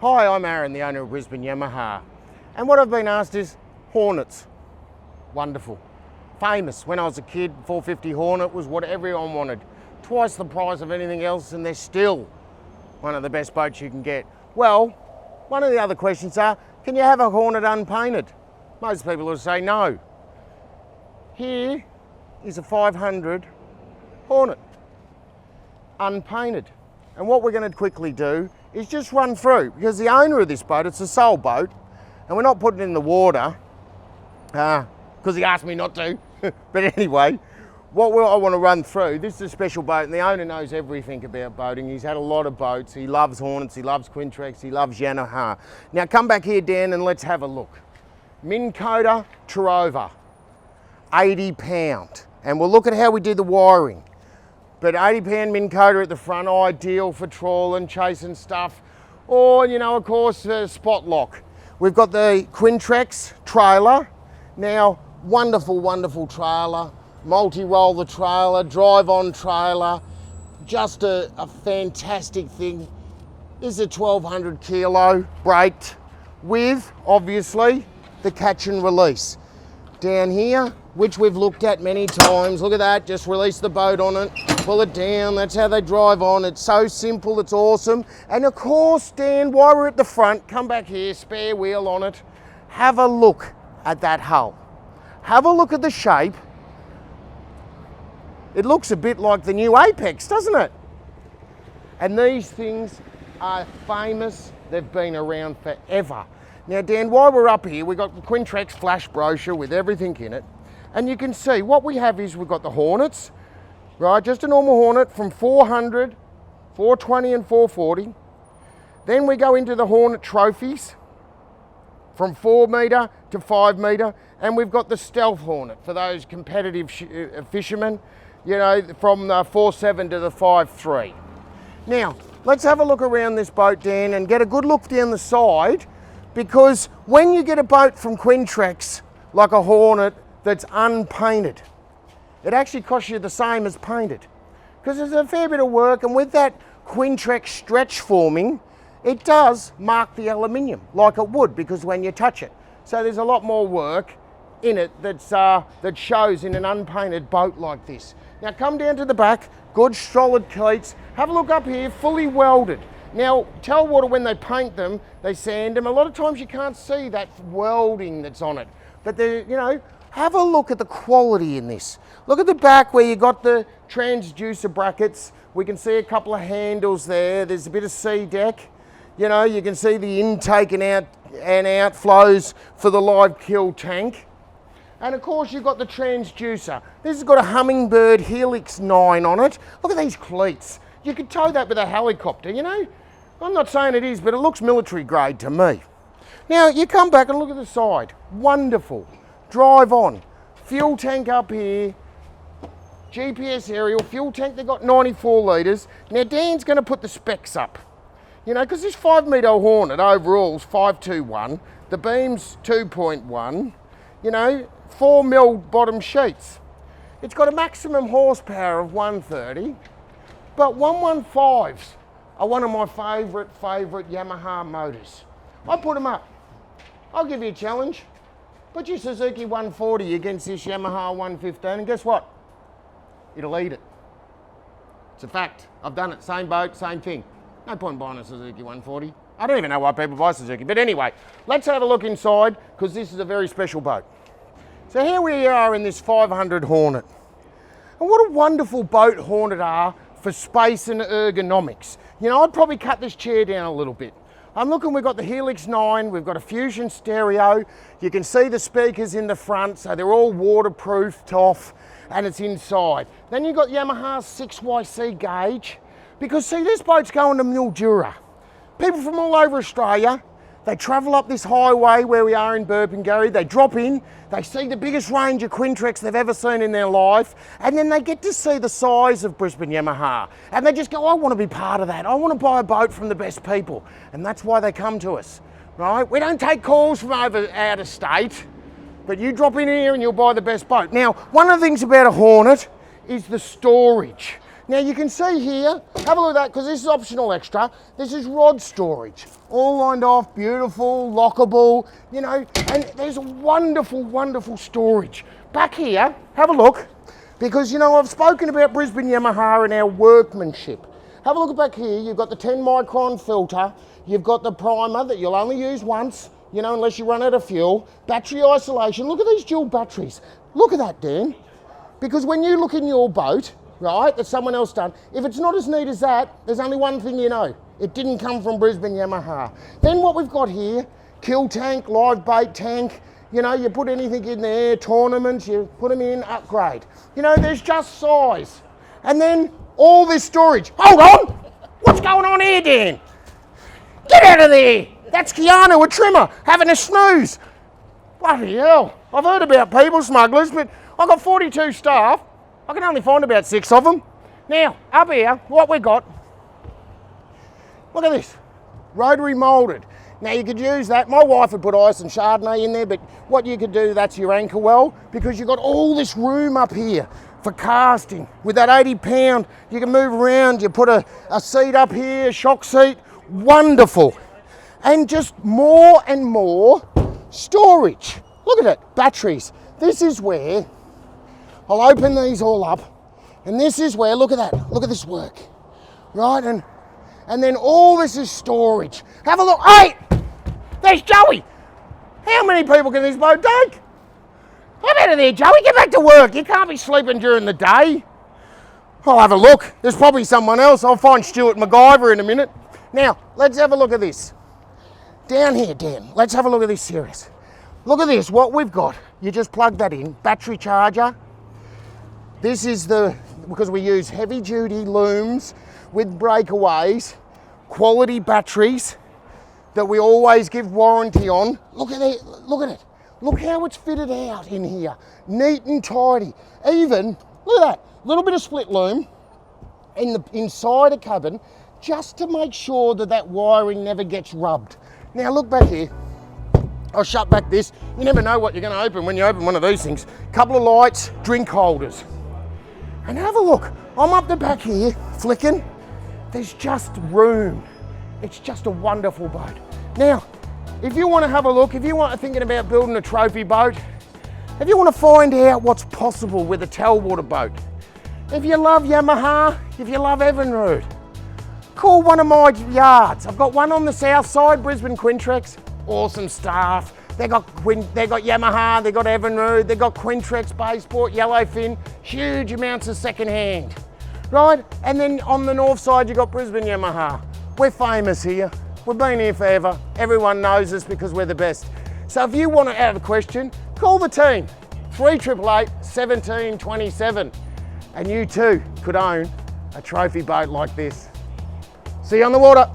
Hi, I'm Aaron, the owner of Brisbane Yamaha. And what I've been asked is Hornets. Wonderful. Famous. When I was a kid, 450 Hornet was what everyone wanted. Twice the price of anything else, and they're still one of the best boats you can get. Well, one of the other questions are, can you have a Hornet unpainted? Most people will say no. Here is a 500 Hornet, unpainted. And what we're going to quickly do is just run through, because the owner of this boat, it's a sole boat, and we're not putting it in the water, because he asked me not to. But anyway, what I want to run through, this is a special boat, and the owner knows everything about boating. He's had a lot of boats. He loves Hornets, he loves Quintrex, he loves Yamaha. Now come back here, Dan, and let's have a look. MinnKota Trover, 80 pound. And we'll look at how we do the wiring. But 80 pound MinnKota at the front, ideal for trawling, chasing stuff. Or, you know, of course, spot lock. We've got the Quintrex trailer. Now, wonderful, wonderful trailer. Multi-roll the trailer, drive-on trailer. Just a fantastic thing. This is a 1200 kilo braked with, obviously, the catch and release. Down here, which we've looked at many times. Look at that, just release the boat on it, pull it down, that's how they drive on. It's so simple, it's awesome. And of course, Dan, while we're at the front, come back here, spare wheel on it. Have a look at that hull. Have a look at the shape. It looks a bit like the new Apex, doesn't it? And these things are famous. They've been around forever. Now, Dan, while we're up here, we've got the Quintrex flash brochure with everything in it. And you can see what we have is we've got the Hornets, right? Just a normal Hornet from 400, 420 and 440. Then we go into the Hornet trophies from 4 metre to 5 metre. And we've got the Stealth Hornet for those competitive fishermen, you know, from the 4.7 to the 5.3. Now, let's have a look around this boat, Dan, and get a good look down the side. Because when you get a boat from Quintrex, like a Hornet that's unpainted, it actually costs you the same as painted. Because there's a fair bit of work, and with that Quintrex stretch forming, it does mark the aluminium, like it would, because when you touch it. So there's a lot more work in it that shows in an unpainted boat like this. Now come down to the back, good solid cleats. Have a look up here, fully welded. Now, tailwater, when they paint them, they sand them. A lot of times you can't see that welding that's on it. But, you know, have a look at the quality in this. Look at the back where you got the transducer brackets. We can see a couple of handles there. There's a bit of sea deck. You know, you can see the intake and outflows for the live kill tank. And of course you've got the transducer. This has got a Humminbird Helix 9 on it. Look at these cleats. You could tow that with a helicopter, you know? I'm not saying it is, but it looks military grade to me. Now, you come back and look at the side. Wonderful. Drive on. Fuel tank up here. GPS aerial. Fuel tank, they've got 94 litres. Now, Dan's going to put the specs up. You know, because this 5 metre Hornet overall is 521. The beam's 2.1. You know, 4 mil bottom sheets. It's got a maximum horsepower of 130. But 115s are one of my favourite Yamaha motors. I put them up. I'll give you a challenge. Put your Suzuki 140 against this Yamaha 115 and guess what? It'll eat it. It's a fact. I've done it. Same boat, same thing. No point buying a Suzuki 140. I don't even know why people buy Suzuki. But anyway, let's have a look inside because this is a very special boat. So here we are in this 500 Hornet. And what a wonderful boat Hornet are for space and ergonomics. You know, I'd probably cut this chair down a little bit. I'm looking, we've got the Helix 9, we've got a Fusion stereo. You can see the speakers in the front, so they're all waterproofed off, and it's inside. Then you've got Yamaha's 6YC gauge, because see, this boat's going to Mildura. People from all over Australia, they travel up this highway where we are in Burpengary, they drop in, they see the biggest range of Quintrex they've ever seen in their life, and then they get to see the size of Brisbane Yamaha. And they just go, I want to be part of that. I want to buy a boat from the best people. And that's why they come to us, right? We don't take calls from out of state, but you drop in here and you'll buy the best boat. Now, one of the things about a Hornet is the storage. Now you can see here, have a look at that, because this is optional extra. This is rod storage, all lined off, beautiful, lockable, you know, and there's a wonderful, wonderful storage. Back here, have a look, because you know, I've spoken about Brisbane Yamaha and our workmanship. Have a look back here, you've got the 10 micron filter, you've got the primer that you'll only use once, you know, unless you run out of fuel. Battery isolation, look at these dual batteries. Look at that, Dan. Because when you look in your boat, right, that someone else done, if it's not as neat as that, there's only one thing you know. It didn't come from Brisbane Yamaha. Then what we've got here, kill tank, live bait tank, you know, you put anything in there, tournaments, you put them in, upgrade. You know, there's just size. And then all this storage. Hold on! What's going on here, Dan? Get out of there! That's Keanu, a trimmer, having a snooze. Bloody hell. I've heard about people smugglers, but I've got 42 staff. I can only find about 6 of them. Now, up here, what we've got, look at this, rotary moulded. Now you could use that, my wife would put ice and Chardonnay in there, but what you could do, that's your anchor well, because you've got all this room up here for casting. With that 80 pound, you can move around, you put a seat up here, shock seat, wonderful. And just more and more storage. Look at it, batteries. This is where, I'll open these all up, and this is where, look at that, look at this work, right? And then all this is storage. Have a look, hey, there's Joey. How many people can this boat take? Get out of there, Joey, get back to work. You can't be sleeping during the day. I'll have a look. There's probably someone else. I'll find Stuart MacGyver in a minute. Now, let's have a look at this. Down here, Dan, let's have a look at this series. Look at this, what we've got. You just plug that in, battery charger. This is because we use heavy duty looms with breakaways, quality batteries that we always give warranty on. Look at it, look at it. Look how it's fitted out in here. Neat and tidy. Even, look at that, little bit of split loom inside a cabin just to make sure that wiring never gets rubbed. Now look back here. I'll shut back this. You never know what you're going to open when you open one of these things. Couple of lights, drink holders. And have a look. I'm up the back here, flicking. There's just room. It's just a wonderful boat. Now, if you want to have a look, if you want thinking about building a trophy boat, if you want to find out what's possible with a tailwater boat, if you love Yamaha, if you love Evinrude, call one of my yards. I've got one on the south side, Brisbane Quintrex. Awesome staff. They got Yamaha, they got Evinrude, they got Quintrex, Baysport, Yellowfin, huge amounts of second hand, right? And then on the north side, you got Brisbane Yamaha. We're famous here. We've been here forever. Everyone knows us because we're the best. So if you want it out of the question, call the team, 3888 1727, and you too could own a trophy boat like this. See you on the water.